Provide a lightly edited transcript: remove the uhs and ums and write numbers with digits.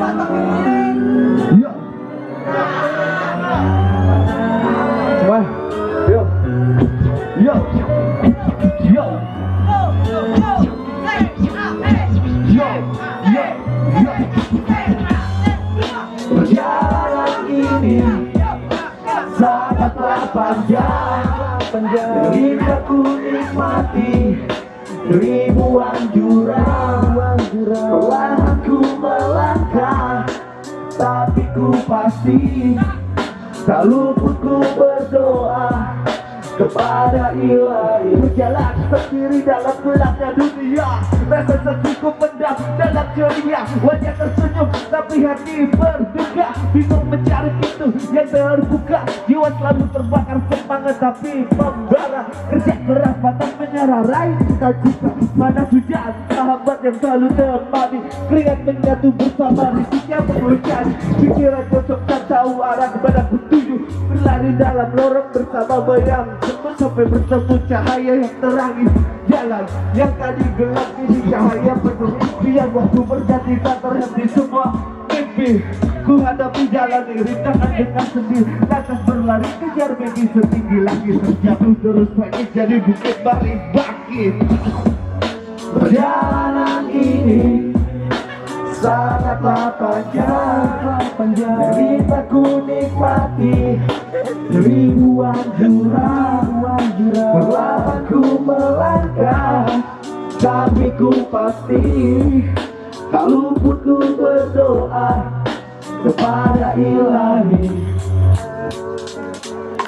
Yo. Semua. Yo. Yo. Yo. Perjalanan ini sangatlah panjang, dari aku nikmati ribuan jurang, perlahan ku melangkah, tapi ku pasti tak luput ku berdoa kepada Ilahi. Berjalan sendiri dalam gelapnya dunia, rasa secukup pendam dalam ceria. Wajah tersenyum tapi hati berduka, bingung mencari pintu yang terbuka. Jiwa selalu terbakar semangat tapi membara, kerja keras pantang menyerah, raih cita-cita. Mana hujan sahabat yang selalu temani, keringat menyatu bersama risiknya mengucap. Pikiran kosong tak tahu arah kepada petunjuk, berlari dalam lorong bersama bayang sampai bertemu cahaya yang terangi jalan yang tadi gelap ini cahaya penuh. Biar waktu berganti tak terhenti semua mimpi ku hadapi jalan rintangan dengan sendiri, lantas berlari kejar mimpi setinggi langit, terjatuh terus lagi jadi bukit baring bangkit. Perjalanan ini sangatlah panjang, dari ku nikmati ribuan jurang, perlahan ku melangkah, tapi ku pasti tak luput ku berdoa kepada Ilahi.